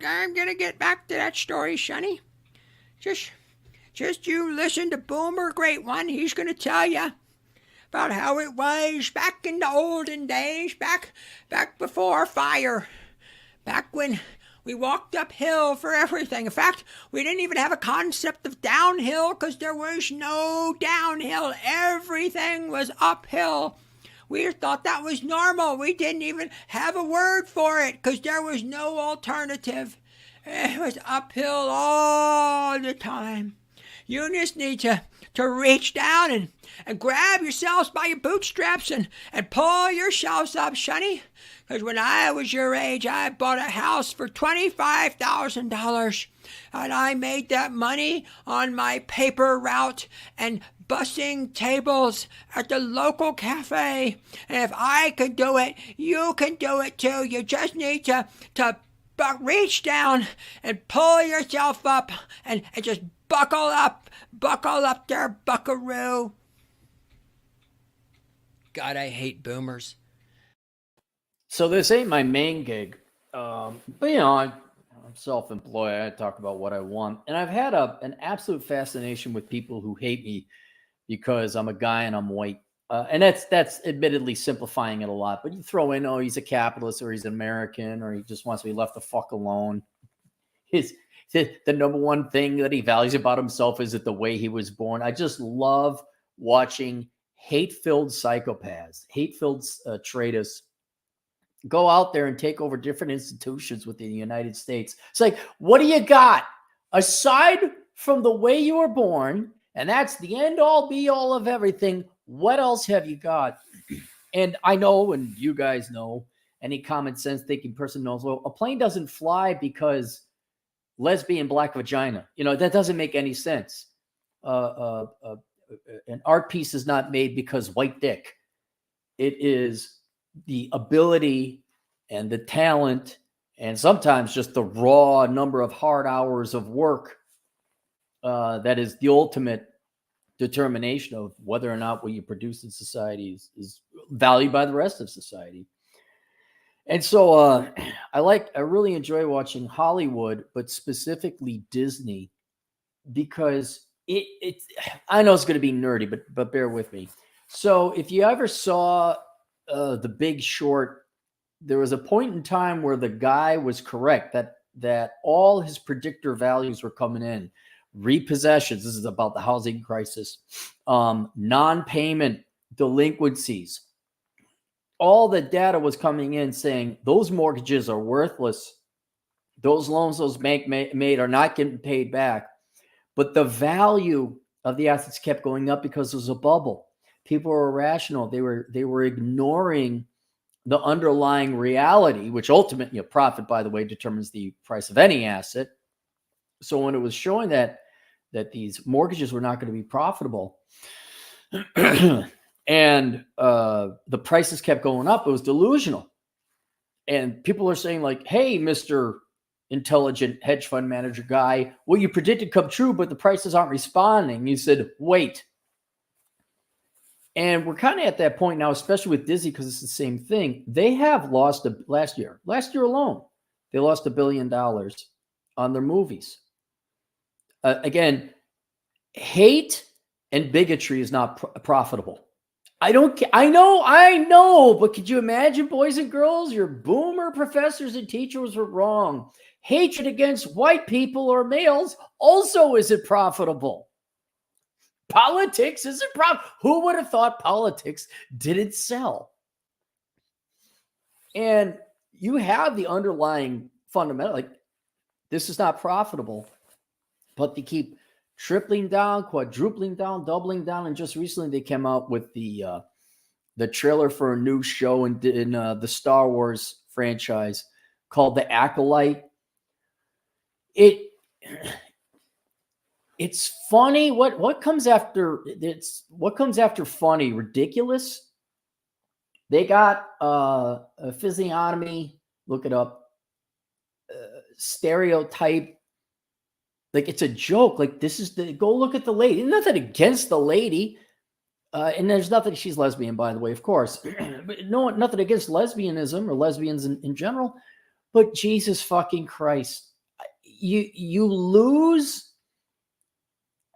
I'm gonna get back to that story, Sonny. Just, just you listen to Boomer, great one. He's gonna tell you about how it was back in the olden days, back before fire, back when we walked uphill for everything. In fact, we didn't even have a concept of downhill because there was no downhill. Everything was uphill. We thought that was normal. We didn't even have a word for it because there was no alternative. It was uphill all the time. You just need to reach down and grab yourselves by your bootstraps and pull yourselves up, Sonny. Because when I was your age, I bought a house for $25,000. And I made that money on my paper route and bussing tables at the local cafe. And if I could do it, you can do it too. You just need to reach down and pull yourself up and just buckle up there, buckaroo. God, I hate boomers. So this ain't my main gig, but I'm self-employed. I talk about what I want, and I've had an absolute fascination with people who hate me because I'm a guy and I'm white, and that's admittedly simplifying it a lot. But you throw in, oh, he's a capitalist, or he's an American, or he just wants to be left the fuck alone. The number one thing that he values about himself is that the way he was born. I just love watching hate-filled psychopaths, hate-filled traitors go out there and take over different institutions within the United States. It's like, what do you got? Aside from the way you were born, and that's the end-all, be-all of everything, what else have you got? And I know, and you guys know, any common sense thinking person knows, well, a plane doesn't fly because lesbian black vagina. That doesn't make any sense. An art piece is not made because white dick. It is the ability and the talent and sometimes just the raw number of hard hours of work that is the ultimate determination of whether or not what you produce in society is valued by the rest of society. And so I really enjoy watching Hollywood, but specifically Disney, because I know it's going to be nerdy, but bear with me. So if you ever saw The Big Short, there was a point in time where the guy was correct that all his predictor values were coming in. Repossessions, this is about the housing crisis, non-payment delinquencies. All the data was coming in saying those mortgages are worthless. Those loans those banks made are not getting paid back. But the value of the assets kept going up because it was a bubble. People were irrational. They were ignoring the underlying reality, which ultimately, profit, by the way, determines the price of any asset. So when it was showing that these mortgages were not going to be profitable, and the prices kept going up, it was delusional. And people are saying like, hey, Mr. Intelligent hedge fund manager guy, what you predicted come true, but the prices aren't responding. You said, wait. And we're kind of at that point now, especially with Disney, because it's the same thing. They have lost last year alone, they lost $1 billion on their movies. Again, hate and bigotry is not profitable. I know, but could you imagine, boys and girls, your boomer professors and teachers were wrong. Hatred against white people or males also isn't profitable. Politics isn't profitable. Who would have thought politics didn't sell? And you have the underlying fundamental, like, this is not profitable, but they keep tripling down, quadrupling down, doubling down. And just recently they came out with the trailer for a new show in the Star Wars franchise called The Acolyte. It's funny. What comes after funny? Ridiculous. They got a physiognomy. Look it up. Stereotype. Like, it's a joke. Like, go look at the lady. Nothing against the lady. And there's nothing, she's lesbian, by the way, of course. But nothing against lesbianism or lesbians in general. But Jesus fucking Christ. you lose.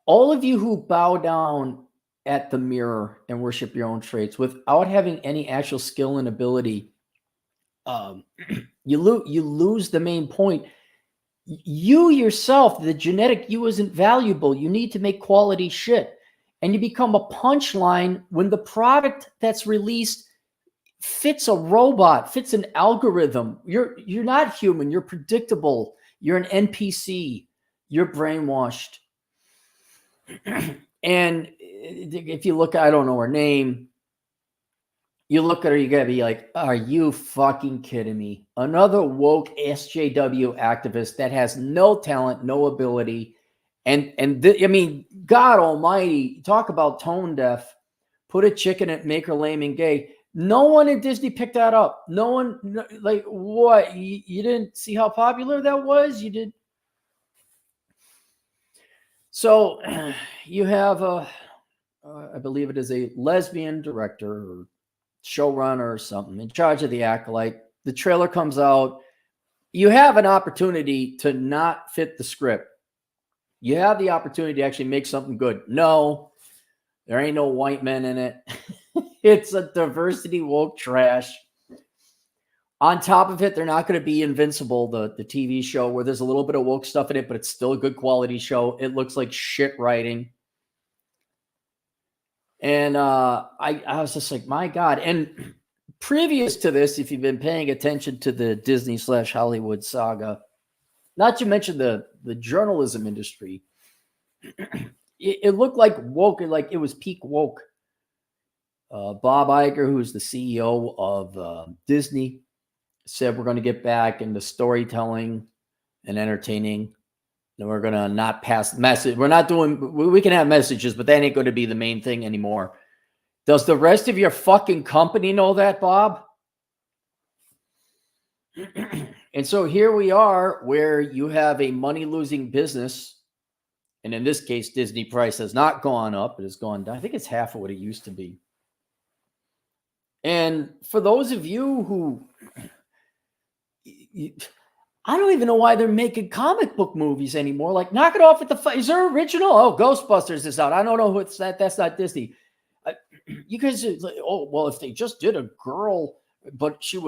All of you who bow down at the mirror and worship your own traits without having any actual skill and ability, you lose the main point. You yourself, the genetic you, isn't valuable. You need to make quality shit. And you become a punchline when the product that's released fits a robot, fits an algorithm. You're not human. You're predictable. You're an NPC. You're brainwashed. And if you look, I don't know her name, you look at her, you gotta be like, are you fucking kidding me? Another woke SJW activist that has no talent, no ability. I mean, God almighty, talk about tone deaf. Put a chick in it, make her lame and gay. No one in Disney picked that up. No one, like, what? You didn't see how popular that was? You did. So you have I believe it is a lesbian director or showrunner or something in charge of the Acolyte. The trailer comes out. You have an opportunity to not fit the script. You have the opportunity to actually make something good. No, there ain't no white men in it. It's a diversity woke trash. On top of it, they're not going to be Invincible, the TV show where there's a little bit of woke stuff in it, but it's still a good quality show. It looks like shit writing. And I was just like, my God. And previous to this, if you've been paying attention to the Disney/Hollywood saga, not to mention the journalism industry, it looked like woke, like it was peak woke. Bob Iger, who's the CEO of Disney, said we're going to get back into storytelling and entertaining. And we're going to not pass message. We're not doing, we can have messages, but that ain't going to be the main thing anymore. Does the rest of your fucking company know that, Bob? And so here we are where you have a money-losing business. And in this case, Disney price has not gone up. It has gone down. I think it's half of what it used to be. And for those of you who... I don't even know why they're making comic book movies anymore. Like, knock it off at the... Is there original? Oh, Ghostbusters is out. I don't know who it's that. That's not Disney. You guys are like, oh, well, if they just did a girl, but she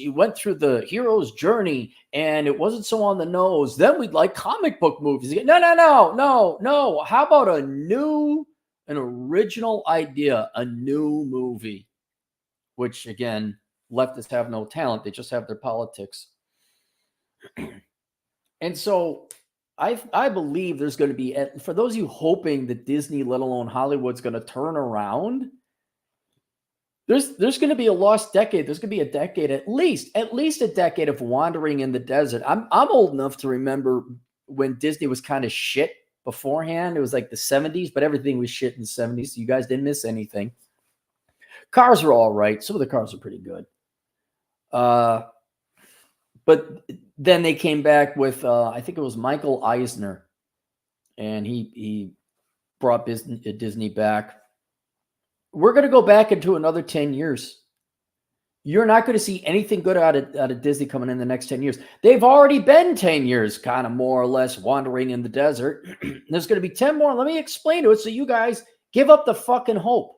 went through the hero's journey and it wasn't so on the nose, then we'd like comic book movies. No. How about an original idea, a new movie? Which, again, leftists have no talent. They just have their politics. And so I believe there's going to be, for those of you hoping that Disney, let alone Hollywood's going to turn around, there's going to be a lost decade. There's going to be a decade, at least a decade of wandering in the desert. I'm old enough to remember when Disney was kind of shit beforehand. It was like the 70s, but everything was shit in the 70s. So you guys didn't miss anything. Cars were all right. Some of the cars are pretty good. But then they came back with, I think it was Michael Eisner, and he brought Disney back. We're going to go back into another 10 years. You're not going to see anything good out of Disney coming in the next 10 years. They've already been 10 years, kind of more or less wandering in the desert. There's going to be 10 more. Let me explain to it so you guys give up the fucking hope.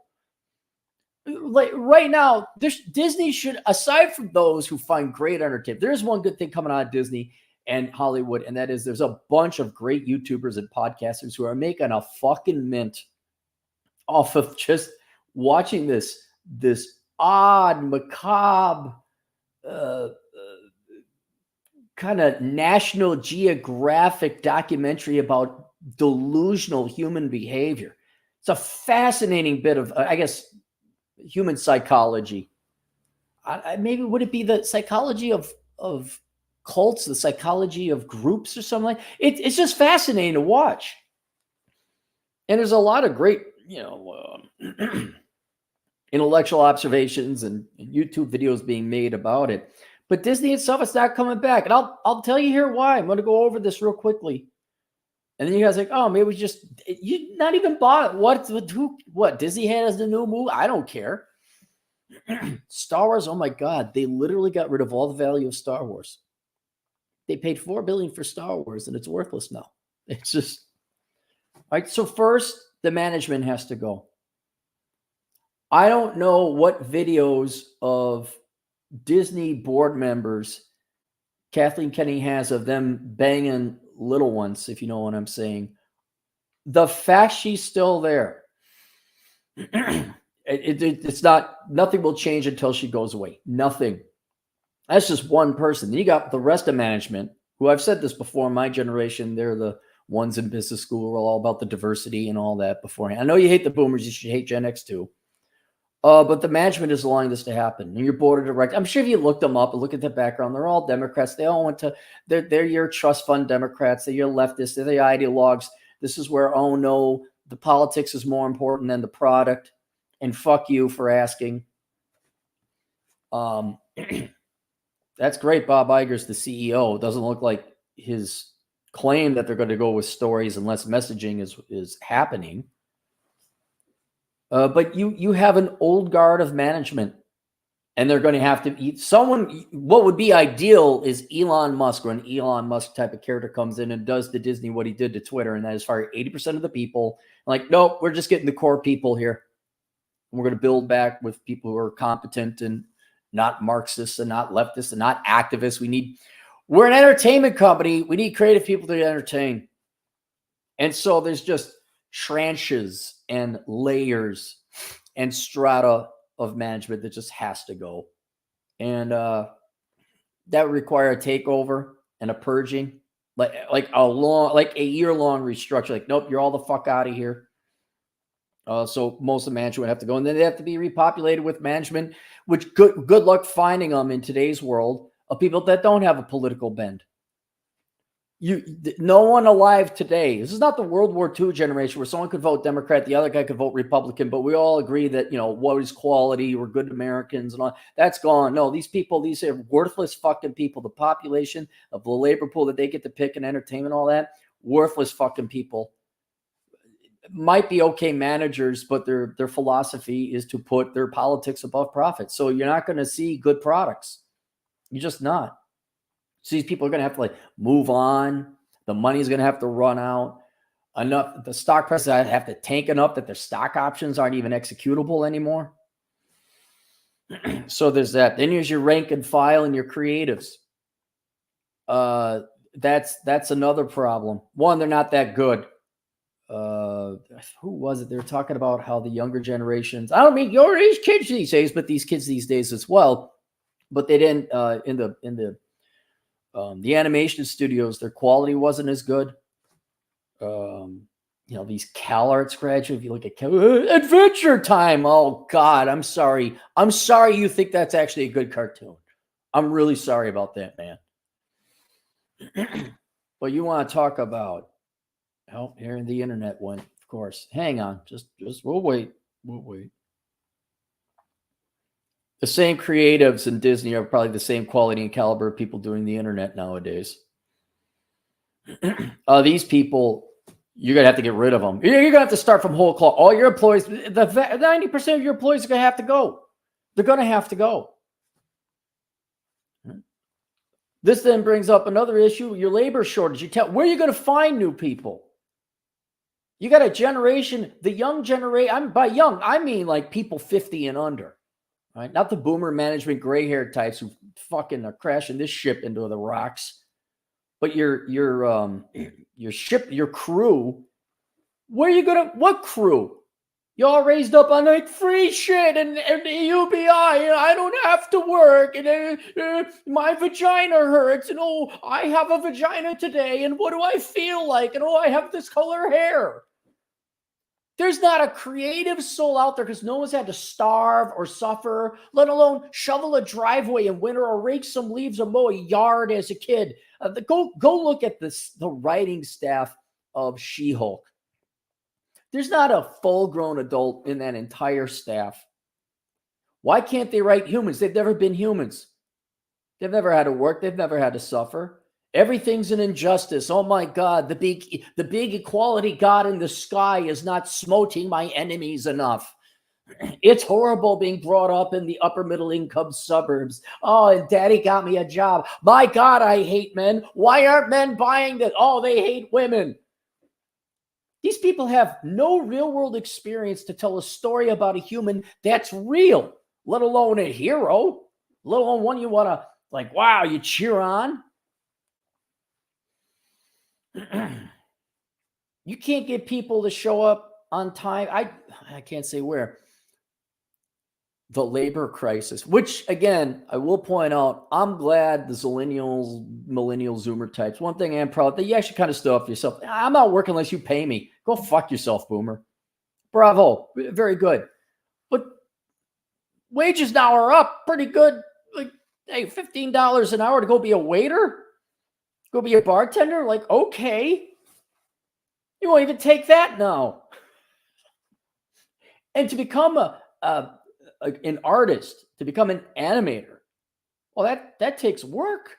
Like right now, Disney should, aside from those who find great entertainment, there's one good thing coming out of Disney and Hollywood, and that is there's a bunch of great YouTubers and podcasters who are making a fucking mint off of just watching this odd, macabre, kind of National Geographic documentary about delusional human behavior. It's a fascinating bit of, I guess, human psychology. Maybe would it be the psychology of cults, the psychology of groups or something like it's just fascinating to watch. And there's a lot of great, intellectual observations and YouTube videos being made about it. But Disney itself is not coming back. And I'll tell you here why. I'm going to go over this real quickly. And then you guys are like, oh, maybe you not even bought it. What Disney has the new movie? I don't care. Star Wars, oh my God, they literally got rid of all the value of Star Wars. They paid $4 billion for Star Wars, and it's worthless now. It's just right. So first, the management has to go. I don't know what videos of Disney board members Kathleen Kennedy has of them banging little ones, if you know what I'm saying. The fact she's still there, it's not, nothing will change until she goes away. Nothing. That's just one person. Then you got the rest of management, who I've said this before, my generation, they're the ones in business school who are all about the diversity and all that beforehand. I know you hate the boomers. You should hate Gen X too. But the management is allowing this to happen. And your board of directors, I'm sure if you look them up and look at the background, they're all Democrats. They all went to, they're your trust fund Democrats. They're your leftists. They're the ideologues. This is where, oh no, the politics is more important than the product. And fuck you for asking. That's great. Bob Iger's the CEO. It doesn't look like his claim that they're going to go with stories and less messaging is happening. But you have an old guard of management, and they're going to have to eat someone. What would be ideal is Elon Musk, or an Elon Musk type of character comes in and does to Disney what he did to Twitter, and that is fire 80% of the people. Like, nope, we're just getting the core people here. We're going to build back with people who are competent and not Marxists and not leftists and not activists. We're an entertainment company. We need creative people to entertain. And so there's just tranches and layers and strata of management that just has to go. And that would require a takeover and a purging, like a year-long restructure. Like, nope, you're all the fuck out of here. So most of the management would have to go, and then they have to be repopulated with management, which good luck finding them in today's world of people that don't have a political bend. No one alive today. This is not the World War II generation where someone could vote Democrat, the other guy could vote Republican, but we all agree that, what is quality, we're good Americans and all that's gone. No, these are worthless fucking people. The population of the labor pool that they get to pick and entertainment, all that, worthless fucking people. Might be okay managers, but their philosophy is to put their politics above profit. So you're not going to see good products. You're just not. So these people are going to have to move on. The money's going to have to run out. Enough. The stock prices have to tank enough that their stock options aren't even executable anymore. So there's that. Then there's your rank and file and your creatives. That's another problem. One, they're not that good. Who was it? They were talking about how the younger generations, I don't mean your age kids these days, but these kids these days as well. But they didn't in the animation studios, their quality wasn't as good. These CalArts graduates, if you look at Adventure Time, oh God, I'm sorry you think that's actually a good cartoon. I'm really sorry about that, man. But you want to talk about, oh, here the internet went, of course. Hang on, just we'll wait. The same creatives in Disney are probably the same quality and caliber of people doing the internet nowadays. These people, you're going to have to get rid of them. You're going to have to start from whole cloth. All your employees, the 90% of your employees are going to have to go. They're going to have to go. This then brings up another issue, your labor shortage. Where are you going to find new people? You got a generation, the young generation, by young, I mean like people 50 and under. Right? Not the boomer management gray hair types who fucking are crashing this ship into the rocks. But your crew, where are you what crew? Y'all raised up on free shit and the UBI, I don't have to work, and my vagina hurts, and I have a vagina today, and what do I feel like? And I have this color hair. There's not a creative soul out there because no one's had to starve or suffer, let alone shovel a driveway in winter or rake some leaves or mow a yard as a kid. Go look at the writing staff of She-Hulk. There's not a full-grown adult in that entire staff. Why can't they write humans? They've never been humans. They've never had to work. They've never had to suffer. Everything's an injustice. Oh my God, the big equality God in the sky is not smoting my enemies enough. It's horrible being brought up in the upper middle income suburbs. Oh, and daddy got me a job. My God, I hate men. Why aren't men buying this? Oh, they hate women. These people have no real world experience to tell a story about a human that's real, let alone a hero, let alone one you want to, like, wow, you cheer on. You can't get people to show up on time. I can't say where. The labor crisis, which again, I will point out, I'm glad the millennial Zoomer types. One thing I'm proud that you actually kind of stood up for yourself. I'm not working unless you pay me. Go fuck yourself, boomer. Bravo. Very good. But wages now are up pretty good. Like, hey, $15 an hour to go be a waiter? Go be a bartender? Like, okay. You won't even take that now. And to become an artist, to become an animator, well, that takes work,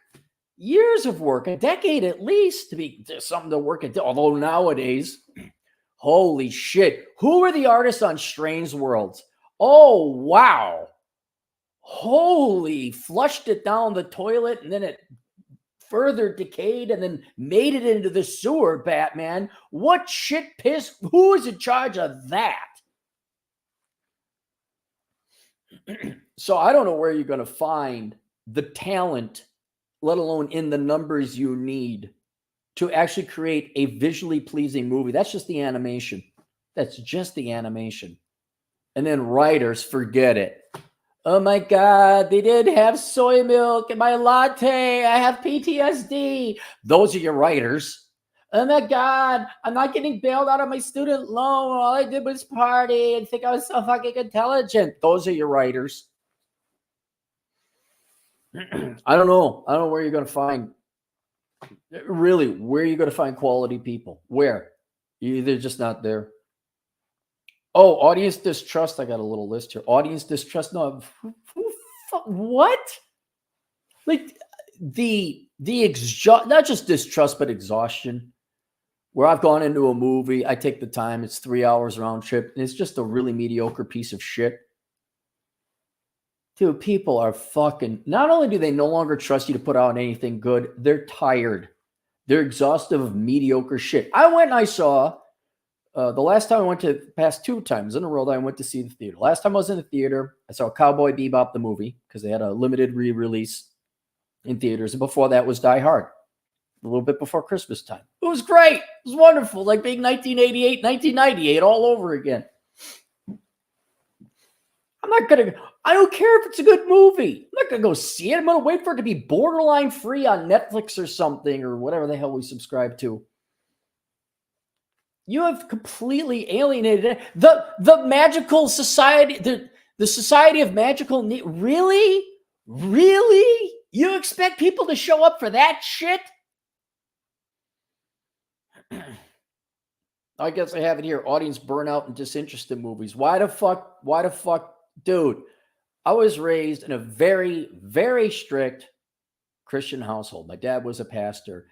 years of work, a decade at least to be something to work at. Although nowadays, holy shit, who are the artists on Strange Worlds? Oh, wow. Holy, flushed it down the toilet and then it further decayed and then made it into the sewer, Batman. What shit piss? Who is in charge of that? So I don't know where you're going to find the talent, let alone in the numbers you need to actually create a visually pleasing movie. That's just the animation. That's just the animation. And then writers, forget it. Oh my God, they didn't have soy milk in my latte. I have PTSD. Those are your writers. Oh my God, I'm not getting bailed out of my student loan. All I did was party and think I was so fucking intelligent. Those are your writers. I don't know. I don't know where you're going to find, really, where you're going to find quality people. Where? They're just not there. Oh, audience distrust. I got a little list here. Audience distrust. No, what? Like not just distrust, but exhaustion. Where I've gone into a movie, I take the time. It's 3 hours round trip, and it's just a really mediocre piece of shit. Dude, people are fucking. Not only do they no longer trust you to put out anything good, they're tired. They're exhausted of mediocre shit. I went and I saw. The last time I went to, past 2 times in a row that I went to see the theater. Last time I was in the theater, I saw Cowboy Bebop the movie because they had a limited re-release in theaters. And before that was Die Hard, a little bit before Christmas time. It was great. It was wonderful. Like being 1988, 1998 all over again. I don't care if it's a good movie. I'm not going to go see it. I'm going to wait for it to be borderline free on Netflix or something or whatever the hell we subscribe to. You have completely alienated it. The magical society, the society of magical need. Really? Really? You expect people to show up for that shit? I guess I have it here. Audience burnout and disinterest in movies. Why the fuck? Dude, I was raised in a very, very strict Christian household. My dad was a pastor.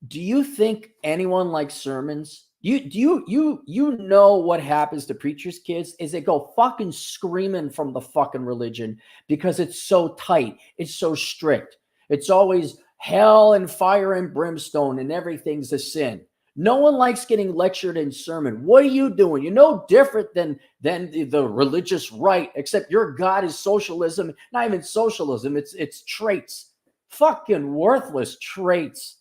Do you think anyone likes sermons? You know what happens to preachers' kids is they go fucking screaming from the fucking religion because it's so tight. It's so strict. It's always hell and fire and brimstone and everything's a sin. No one likes getting lectured in sermon. What are you doing? You're no different than the religious right, except your God is socialism. Not even socialism. It's traits. Fucking worthless traits.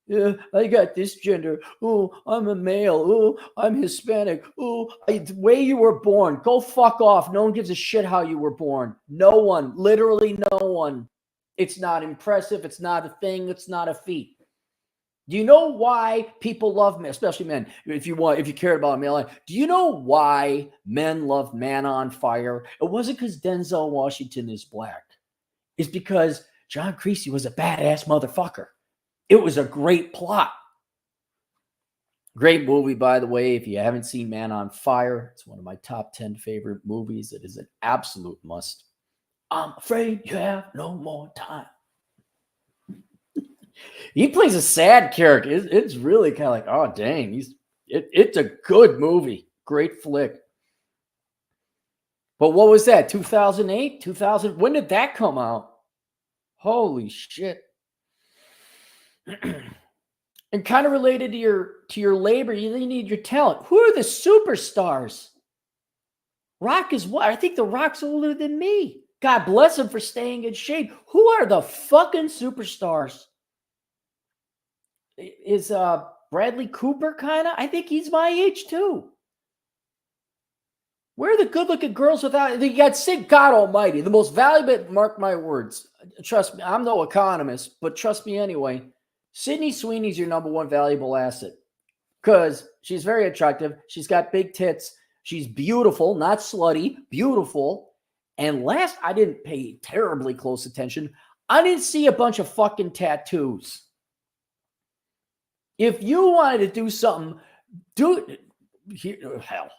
Yeah, I got this gender. Oh, I'm a male. Oh, I'm Hispanic. Oh, the way you were born. Go fuck off. No one gives a shit how you were born. No one. Literally no one. It's not impressive. It's not a thing. It's not a feat. Do you know why people love men, especially men? If you care about a male life, do you know why men love Man on Fire? It wasn't because Denzel Washington is black. It's because John Creasy was a badass motherfucker. It was a great plot. Great movie, by the way. If you haven't seen Man on Fire, it's one of my top 10 favorite movies. It is an absolute must. I'm afraid you have no more time. He plays a sad character. It's really kind of like, oh, dang. It's a good movie. Great flick. But what was that? 2008, 2000? When did that come out? Holy shit! And kind of related to your labor, you need your talent. Who are the superstars? Rock is what? I think The Rock's older than me. God bless him for staying in shape. Who are the fucking superstars? Is Bradley Cooper kind of? I think he's my age too. Where are the good-looking girls without? You got Sid, God Almighty, the most valuable. Mark my words. Trust me, I'm no economist, but trust me anyway. Sydney Sweeney's your number one valuable asset because she's very attractive. She's got big tits. She's beautiful, not slutty, beautiful. And last, I didn't pay terribly close attention. I didn't see a bunch of fucking tattoos. If you wanted to do something, hell,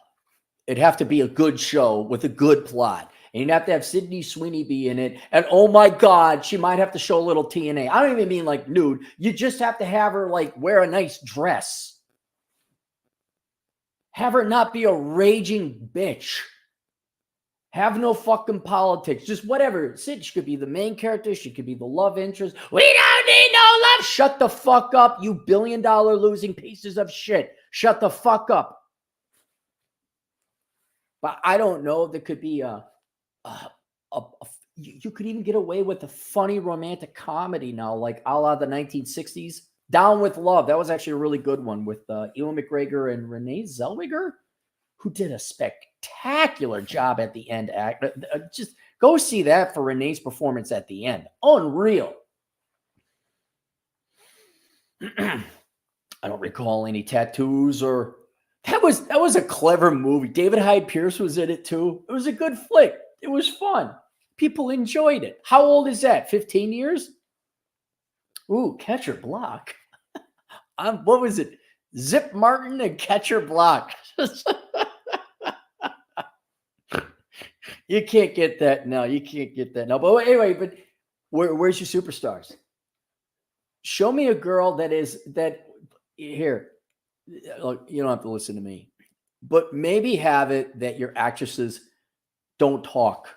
it'd have to be a good show with a good plot. And you'd have to have Sydney Sweeney be in it. And oh my God, she might have to show a little TNA. I don't even mean like nude. You just have to have her like wear a nice dress. Have her not be a raging bitch. Have no fucking politics. Just whatever. She could be the main character. She could be the love interest. We don't need no love. Shut the fuck up, you billion-dollar losing pieces of shit. Shut the fuck up. But I don't know if there could be you could even get away with a funny romantic comedy now, like a la the 1960s. Down with Love. That was actually a really good one with Ewan McGregor and Renee Zellweger, who did a spectacular job at the end. Just go see that for Renee's performance at the end. Unreal. I don't recall any tattoos or that was a clever movie. David Hyde Pierce was in it too. It was a good flick. It was fun. People enjoyed it. How old is that? 15 years? Ooh, Catcher Block. What was it? Zip Martin and Catcher Block. You can't get that now. You can't get that now. But anyway, but where's your superstars? Show me a girl that here. Look, you don't have to listen to me, but maybe have it that your actresses don't talk.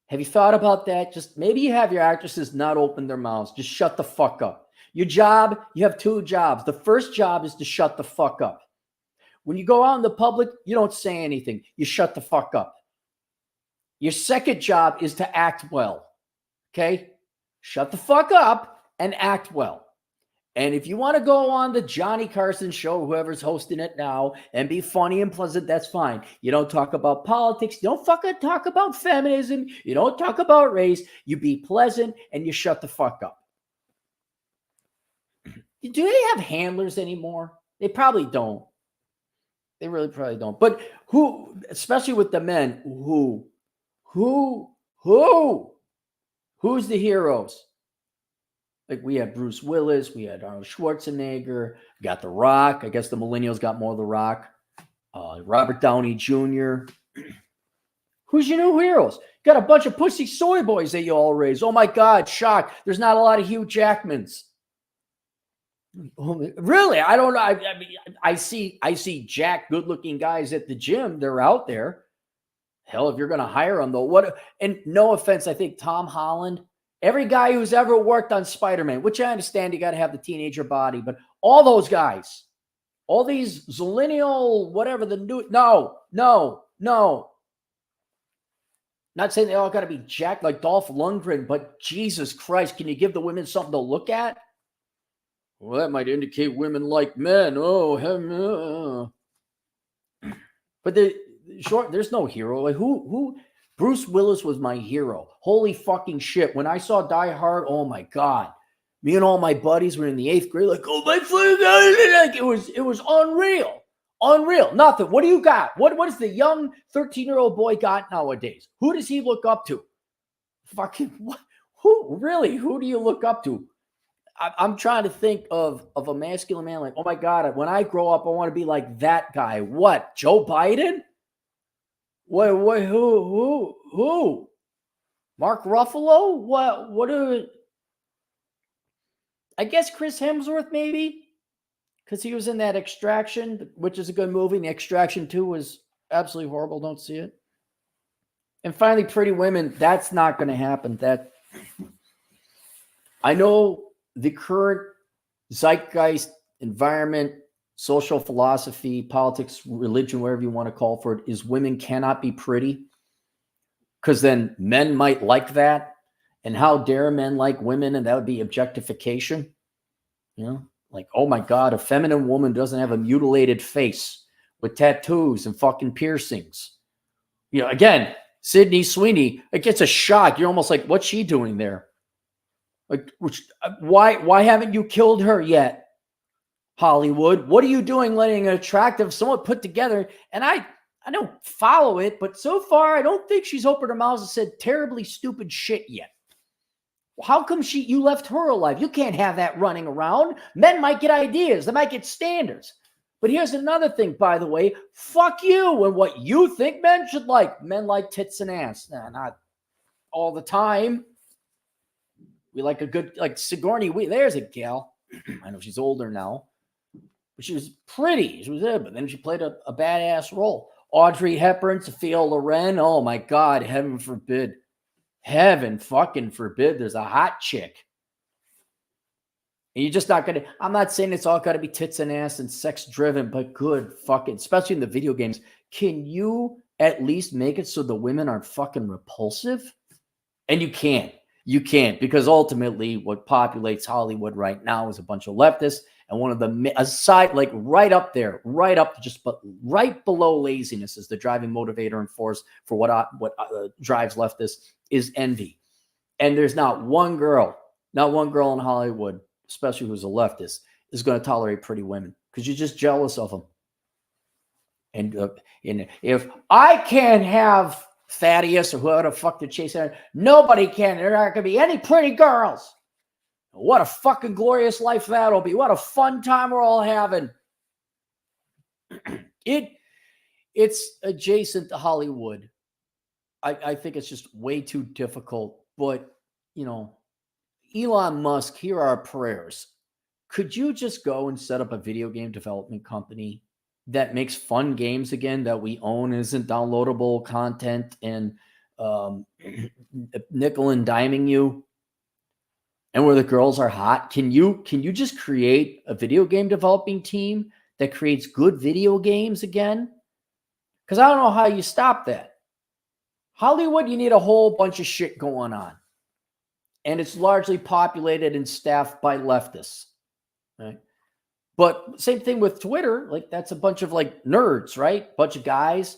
Have you thought about that? Just maybe you have your actresses not open their mouths. Just shut the fuck up. Your job, you have two jobs. The first job is to shut the fuck up. When you go out in the public, you don't say anything. You shut the fuck up. Your second job is to act well. Okay? Shut the fuck up and act well. And if you want to go on the Johnny Carson show, whoever's hosting it now, and be funny and pleasant, that's fine. You don't talk about politics. You don't fucking talk about feminism. You don't talk about race. You be pleasant and you shut the fuck up. Do they have handlers anymore? They probably don't. They really probably don't. But who, especially with the men, who's the heroes? Like we had Bruce Willis, we had Arnold Schwarzenegger, we got The Rock. I guess the millennials got more of The Rock. Robert Downey Jr. Who's your new heroes? Got a bunch of pussy soy boys that you all raise. Oh my God, shock. There's not a lot of Hugh Jackmans. Really? I don't know. I mean, I see Jack, good-looking guys at the gym. They're out there. Hell, if you're going to hire them, though, what? And no offense, I think Tom Holland. Every guy who's ever worked on Spider-Man, which I understand you got to have the teenager body, but all those guys, all these zillennial, whatever the new, no. Not saying they all got to be jacked like Dolph Lundgren, but Jesus Christ, can you give the women something to look at? Well, that might indicate women like men. Oh, but there's no hero. Like who? Bruce Willis was my hero. Holy fucking shit. When I saw Die Hard, oh my God. Me and all my buddies were in the 8th grade, like, oh my God. Like it was unreal. Unreal. Nothing. What do you got? What does the young 13-year-old boy got nowadays? Who does he look up to? Fucking what? Who really? Who do you look up to? I'm trying to think of a masculine man like, oh my God, when I grow up, I want to be like that guy. What? Joe Biden? What, who? Mark Ruffalo? What I guess Chris Hemsworth, maybe? Because he was in that Extraction, which is a good movie. And the Extraction 2 was absolutely horrible. Don't see it. And finally, Pretty Women, that's not going to happen. That I know the current zeitgeist, environment, social philosophy, politics, religion, whatever you want to call for it, is women cannot be pretty because then men might like that. And how dare men like women? And that would be objectification. You know, like, oh my God, a feminine woman doesn't have a mutilated face with tattoos and fucking piercings. You know, again, Sydney Sweeney, it gets a shock. You're almost like, what's she doing there? Like, why haven't you killed her yet, Hollywood? What are you doing letting an attractive, somewhat put together? And I don't follow it, but so far, I don't think she's opened her mouth and said terribly stupid shit yet. How come you left her alive? You can't have that running around. Men might get ideas. They might get standards. But here's another thing, by the way. Fuck you and what you think men should like. Men like tits and ass. Nah, not all the time. We like a good, like Sigourney. There's a gal. I know she's older now. But she was pretty. She was there, but then she played a badass role. Audrey Hepburn, Sophia Loren. Oh, my God. Heaven forbid. Heaven fucking forbid there's a hot chick. And you're just not going to, I'm not saying it's all got to be tits and ass and sex driven, but good fucking, especially in the video games. Can you at least make it so the women aren't fucking repulsive? And you can't because ultimately what populates Hollywood right now is a bunch of leftists. And one of the aside, like right up there, right up just but right below laziness is the driving motivator and force for what drives leftists is envy. And there's not one girl in Hollywood, especially who's a leftist, is going to tolerate pretty women because you're just jealous of them. And if I can't have Thaddeus or whoever the fuck they're chasing, nobody can. There aren't going to be any pretty girls. What a fucking glorious life that'll be. What a fun time we're all having. It's adjacent to Hollywood. I think it's just way too difficult. But, you know, Elon Musk, here are our prayers. Could you just go and set up a video game development company that makes fun games again that we own, isn't downloadable content and nickel and diming you? And where the girls are hot, can you just create a video game developing team that creates good video games again? Because I don't know how you stop that. Hollywood, you need a whole bunch of shit going on. And it's largely populated and staffed by leftists. Right? But same thing with Twitter. Like, that's a bunch of like nerds, right? Bunch of guys.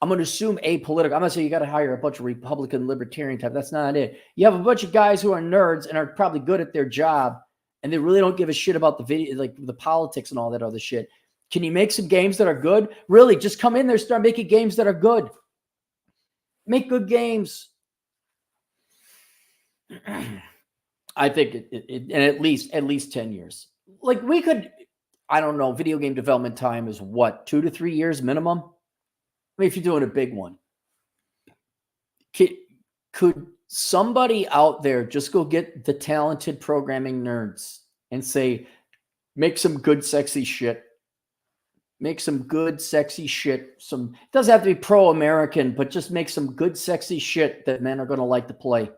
I'm going to assume apolitical. I'm going to say you got to hire a bunch of Republican libertarian type. That's not it. You have a bunch of guys who are nerds and are probably good at their job, and they really don't give a shit about the video, like the politics and all that other shit. Can you make some games that are good? Really, just come in there, start making games that are good. Make good games. I think and at least 10 years. Like we could, I don't know, video game development time is what, 2 to 3 years minimum? I mean, if you're doing a big one, could somebody out there just go get the talented programming nerds and say, make some good, sexy shit. Make some good, sexy shit. It doesn't have to be pro-American, but just make some good, sexy shit that men are going to like to play.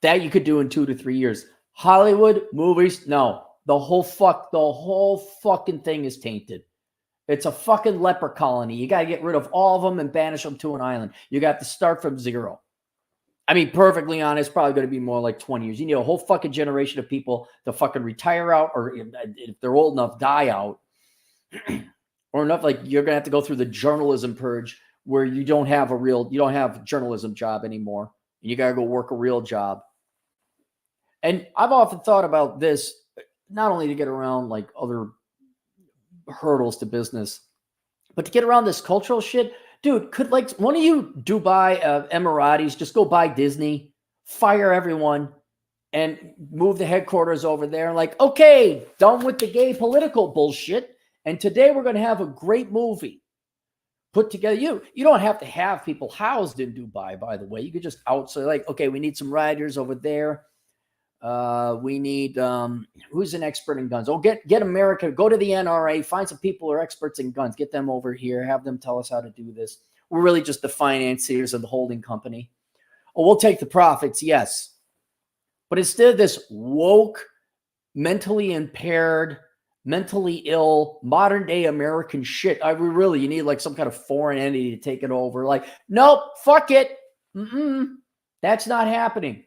That you could do in 2 to 3 years. Hollywood movies, no. The whole fucking thing is tainted. It's a fucking leper colony. You got to get rid of all of them and banish them to an island. You got to start from zero. I mean, perfectly honest, probably going to be more like 20 years. You need a whole fucking generation of people to fucking retire out, or if they're old enough, die out. Or enough, like you're going to have to go through the journalism purge where you don't have a journalism job anymore. You got to go work a real job. And I've often thought about this, not only to get around like other hurdles to business, but to get around this cultural shit. Dude, could like one of you Dubai Emiratis just go buy Disney, fire everyone, and move the headquarters over there? Like, okay, done with the gay political bullshit. And today we're going to have a great movie put together. You don't have to have people housed in Dubai, by the way. You could just say like, okay, we need some writers over there. We need who's an expert in guns? Oh, get America, go to the NRA, find some people who are experts in guns, get them over here, have them tell us how to do this. We're really just the financiers of the holding company. Oh, we'll take the profits, yes. But instead of this woke, mentally impaired, mentally ill, modern day American shit, you need like some kind of foreign entity to take it over. Like, nope, fuck it. That's not happening.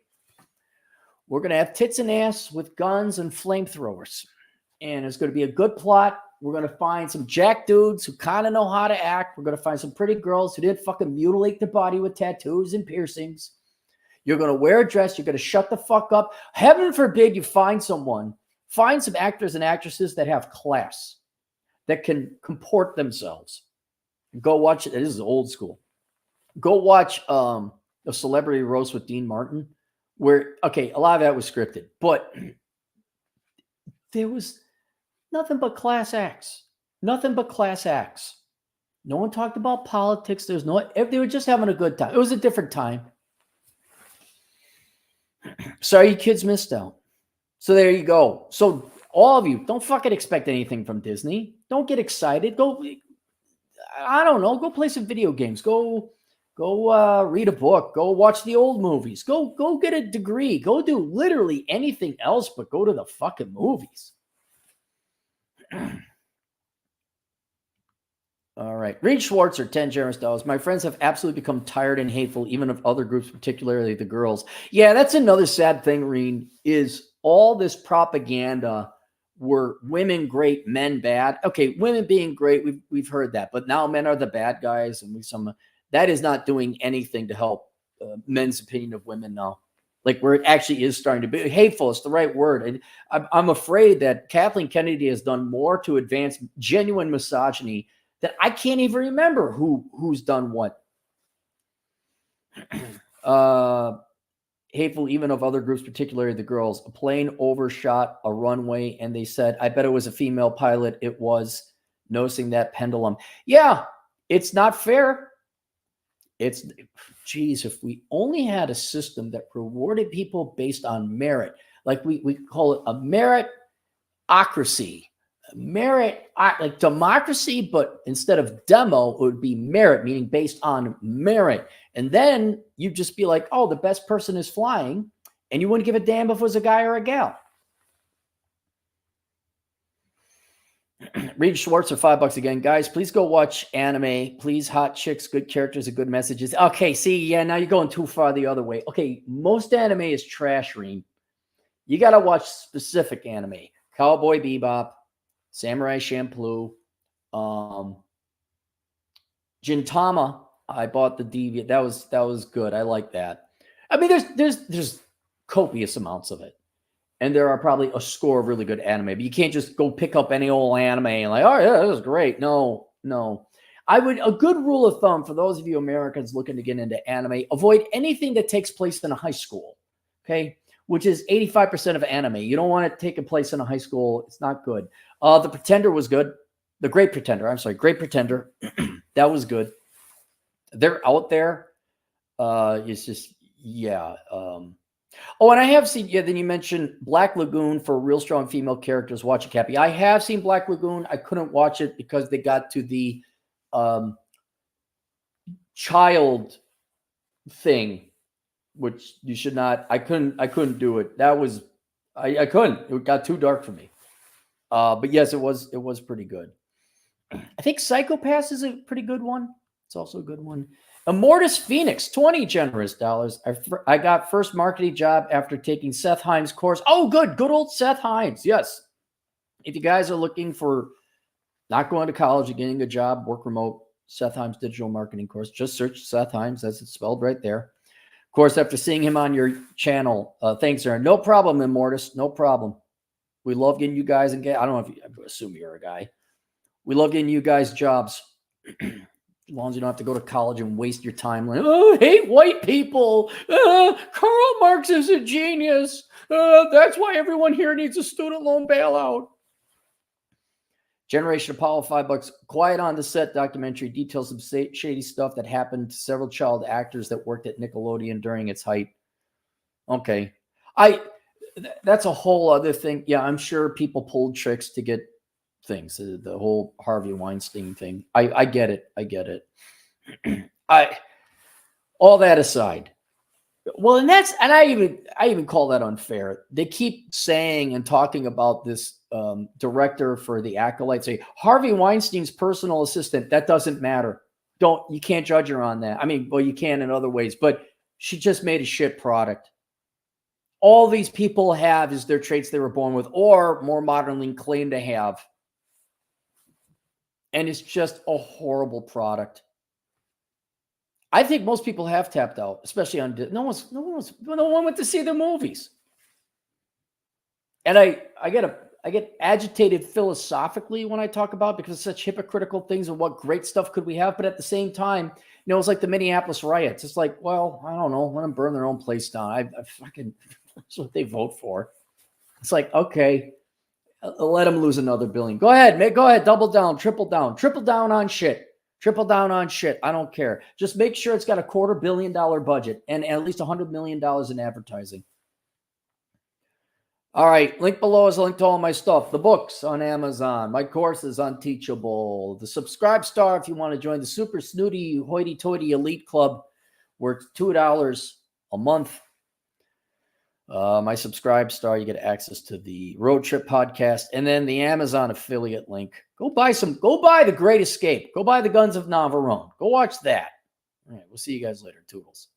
We're going to have tits and ass with guns and flamethrowers. And it's going to be a good plot. We're going to find some jack dudes who kind of know how to act. We're going to find some pretty girls who didn't fucking mutilate their body with tattoos and piercings. You're going to wear a dress. You're going to shut the fuck up. Heaven forbid you find some actors and actresses that have class, that can comport themselves. Go watch it. This is old school. Go watch a Celebrity Roast with Dean Martin, where, okay, a lot of that was scripted, but there was nothing but class acts. Nothing but class acts. No one talked about politics. They were just having a good time. It was a different time. Sorry, you kids missed out. So there you go. So all of you, don't fucking expect anything from Disney. Don't get excited. Go, I don't know, go play some video games. Go read a book. Go watch the old movies. Go get a degree. Go do literally anything else but go to the fucking movies. All right. Reed Schwartzer, 10 generous dollars. My friends have absolutely become tired and hateful, even of other groups, particularly the girls. Yeah, that's another sad thing, Reed, is all this propaganda were women great, men bad. Okay, women being great, we've heard that, but now men are the bad guys, and that is not doing anything to help men's opinion of women now. Like, where it actually is starting to be hateful, it's the right word. And I'm afraid that Kathleen Kennedy has done more to advance genuine misogyny that I can't even remember who's done what. Hateful even of other groups, particularly the girls. A plane overshot a runway, and they said, I bet it was a female pilot. It was, noticing that pendulum. Yeah, it's not fair. Geez, if we only had a system that rewarded people based on merit, like we call it a meritocracy. Like democracy, but instead of demo, it would be merit, meaning based on merit. And then you'd just be like, oh, the best person is flying, and you wouldn't give a damn if it was a guy or a gal. Reed Schwartz for $5 again. Guys, please go watch anime. Please, hot chicks, good characters, and good messages. Okay, see, yeah, now you're going too far the other way. Okay, most anime is trash, Reed. You got to watch specific anime. Cowboy Bebop, Samurai Champloo, Gintama. I bought the DVD. That was good. I like that. I mean, there's copious amounts of it, and there are probably a score of really good anime. But you can't just go pick up any old anime and like, oh yeah, this is great. No. A good rule of thumb for those of you Americans looking to get into anime: avoid anything that takes place in a high school. Okay, which is 85% of anime. You don't want it taking place in a high school. It's not good. The Pretender was good. The Great Pretender. I'm sorry, Great Pretender. That was good. They're out there. It's just, yeah. And I have seen, yeah, then you mentioned Black Lagoon for real strong female characters. Watch it, Cappy. I have seen Black Lagoon. I couldn't watch it because they got to the child thing, which you should not. I couldn't do it. That was, I couldn't. It got too dark for me. But yes, it was pretty good. I think Psycho-Pass is a pretty good one. It's also a good one. Immortus Phoenix, 20 generous dollars. I got first marketing job after taking Seth Himes' course. Oh, good old Seth Himes. Yes. If you guys are looking for not going to college and getting a job, work remote, Seth Himes digital marketing course, just search Seth Himes, as it's spelled right there. Of course, after seeing him on your channel, thanks, Aaron. No problem, Immortus. No problem. We love getting you guys and I don't know if I assume you're a guy. We love getting you guys jobs. As long as you don't have to go to college and waste your time like, oh, I hate white people. Karl Marx is a genius. That's why everyone here needs a student loan bailout. Generation Apollo, $5. Quiet on the Set documentary details some shady stuff that happened to several child actors that worked at Nickelodeon during its height. Okay. That's a whole other thing. Yeah, I'm sure people pulled tricks to get things. The whole Harvey Weinstein thing. I get it. All that aside. Well, and I even call that unfair. They keep saying and talking about this director for The Acolyte, say Harvey Weinstein's personal assistant. That doesn't matter. You can't judge her on that. I mean, well, you can in other ways, but she just made a shit product. All these people have is their traits they were born with, or more modernly claim to have. And it's just a horrible product. I think most people have tapped out, especially on no one went to see the movies. And I get agitated philosophically when I talk about, because it's such hypocritical things and what great stuff could we have. But at the same time, it's like the Minneapolis riots. It's like, well, I don't know, let them burn their own place down. I fucking, that's what they vote for. It's like, okay, let them lose another billion. Go ahead, man. Go ahead. Double down, triple down on shit. Triple down on shit. I don't care. Just make sure it's got a $250 million budget and at least $100 million in advertising. All right. Link below is a link to all my stuff. The books on Amazon. My courses on Teachable. The Subscribe Star if you want to join the super snooty hoity-toity elite club, where it's $2 a month. My Subscribe Star, you get access to the Road Trip podcast, and then the Amazon affiliate link. Go buy The Great Escape. Go buy The Guns of Navarone. Go watch that. All right, we'll see you guys later. Toodles.